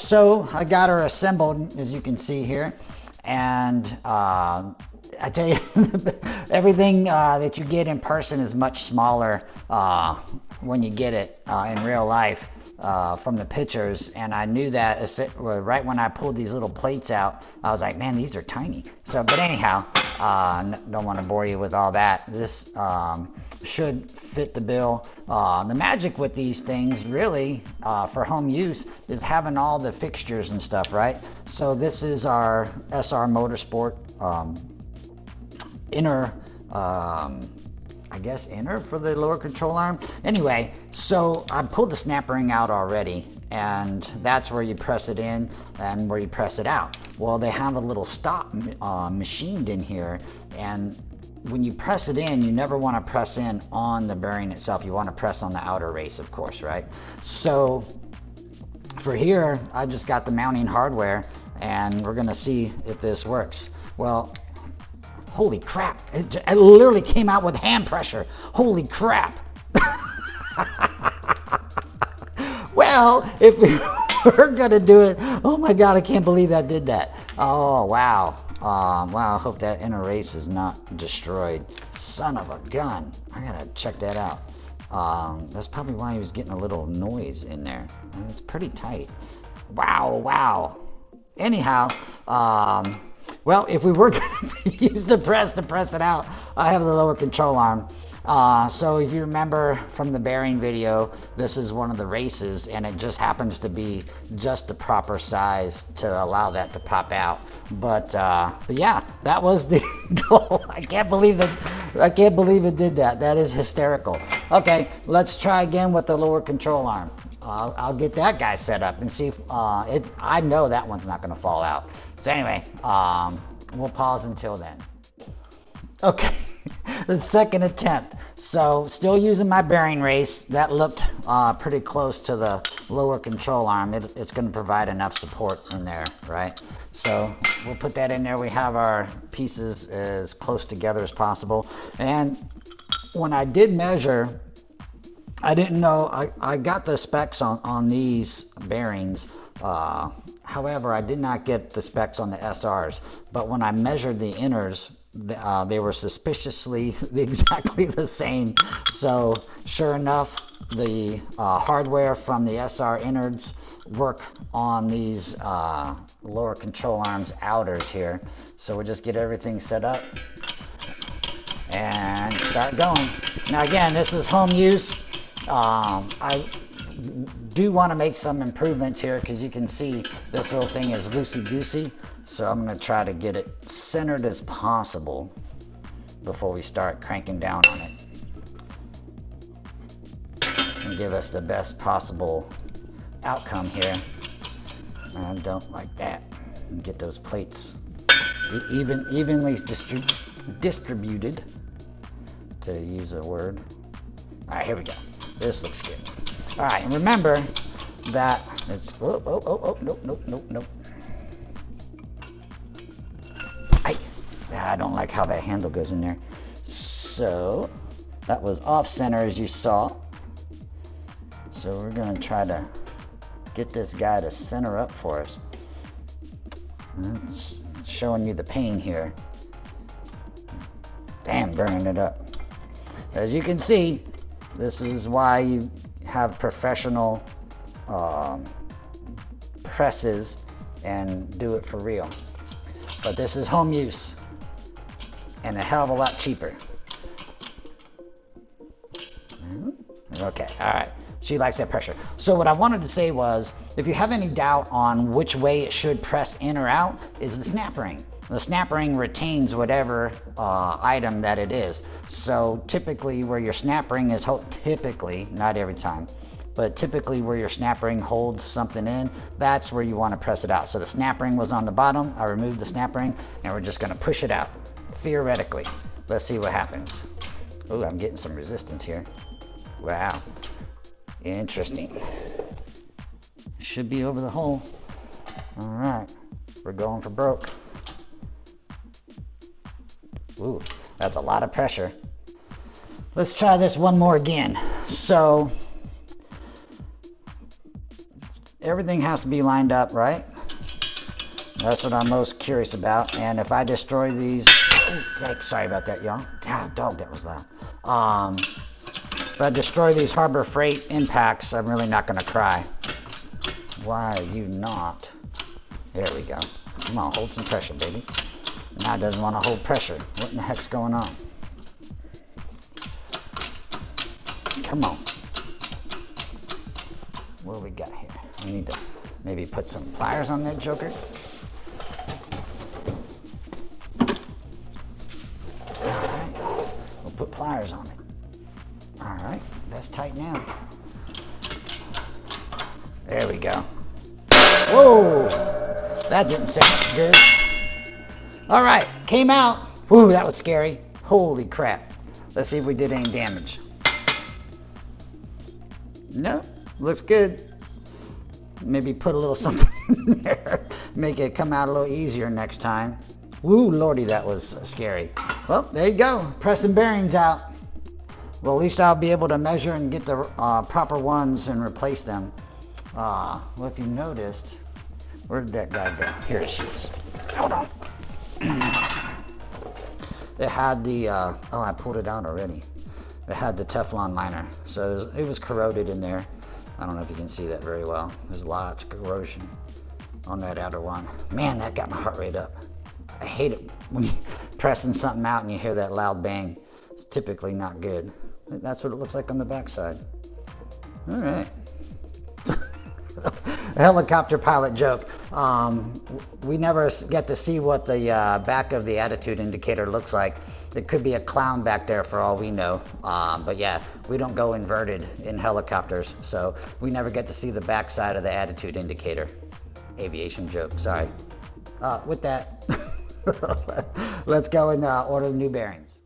So I got her assembled, as you can see here, and I tell you, everything that you get in person is much smaller when you get it in real life from the pictures. And I knew that right when I pulled these little plates out, I was like, man, these are tiny. So, but anyhow, don't want to bore you with all that. This should fit the bill. The magic with these things, really, for home use, is having all the fixtures and stuff, right? So this is our SR Motorsport inner, I guess inner for the lower control arm. Anyway, so I pulled the snap ring out already, and that's where you press it in and where you press it out. Well, they have a little stop machined in here, and when you press it in, you never want to press in on the bearing itself. You want to press on the outer race, of course, right? So for here, I just got the mounting hardware, and we're gonna see if this works. Well, holy crap, it literally came out with hand pressure. Holy crap. Well, if we were gonna do it, oh my god, I can't believe that did that. Oh wow. Wow, I hope that inner race is not destroyed. Son of a gun. I gotta check that out. That's probably why he was getting a little noise in there. It's pretty tight. Wow. Anyhow, well, if we were going to use the press to press it out, I have the lower control arm. So if you remember from the bearing video, this is one of the races, and it just happens to be just the proper size to allow that to pop out. But yeah, that was the goal. I can't believe it did that. That is hysterical. Okay, let's try again with the lower control arm. I'll get that guy set up and see if I know that one's not going to fall out. So anyway, we'll pause until then. Okay, the second attempt. So still using my bearing race. That looked pretty close to the lower control arm. It's going to provide enough support in there, right? So we'll put that in there. We have our pieces as close together as possible. And when I did measure, I didn't know, I got the specs on these bearings. However, I did not get the specs on the SRs. But when I measured the inners, they were suspiciously exactly the same. So sure enough, the hardware from the SR innards work on these lower control arms outers here. So we'll just get everything set up and start going. Now again, this is home use. I do want to make some improvements here, because you can see this little thing is loosey-goosey. So I'm going to try to get it centered as possible before we start cranking down on it, and give us the best possible outcome here. I don't like that. Get those plates evenly distributed, to use a word. All right, here we go. This looks good. All right, and remember that it's nope. I don't like how that handle goes in there. So that was off center, as you saw. So we're gonna try to get this guy to center up for us. It's showing you the pain here. Damn, burning it up. As you can see, this is why you have professional presses and do it for real. But this is home use and a hell of a lot cheaper. Okay, all right. She likes that pressure. So what I wanted to say was, if you have any doubt on which way it should press in or out, is the snap ring. The snap ring retains whatever item that it is. So typically where your snap ring is, typically, not every time, but typically where your snap ring holds something in, that's where you want to press it out. So the snap ring was on the bottom. I removed the snap ring, and we're just going to push it out, theoretically. Let's see what happens. Ooh, I'm getting some resistance here. Wow. Interesting. Should be over the hole. All right. We're going for broke. Ooh, that's a lot of pressure. Let's try this one more again. So everything has to be lined up, right? That's what I'm most curious about. And if I destroy these, sorry about that, y'all. Dog, that was loud. If I destroy these Harbor Freight impacts, I'm really not gonna cry. Why are you not? There we go. Come on, hold some pressure, baby. Now it doesn't want to hold pressure. What in the heck's going on? Come on. What do we got here? We need to maybe put some pliers on that joker. Alright. We'll put pliers on it. Alright, that's tight now. There we go. Whoa! That didn't sound good. Alright, came out. Whew, that was scary. Holy crap. Let's see if we did any damage. No, looks good. Maybe put a little something in there. Make it come out a little easier next time. Woo, lordy, that was scary. Well, there you go. Pressing bearings out. Well, at least I'll be able to measure and get the proper ones and replace them. Well, if you noticed, where did that guy go? Here she is. Hold on. It had the, oh, I pulled it out already. It had the Teflon liner, so it was corroded in there. I don't know if you can see that very well. There's lots of corrosion on that outer one. Man, that got my heart rate up. I hate it when you're pressing something out and you hear that loud bang. It's typically not good. That's what it looks like on the backside. All right. A helicopter pilot joke. We never get to see what the back of the attitude indicator looks like. It could be a clown back there for all we know. But yeah, we don't go inverted in helicopters, so we never get to see the back side of the attitude indicator. Aviation joke, sorry. With that, let's go and order the new bearings.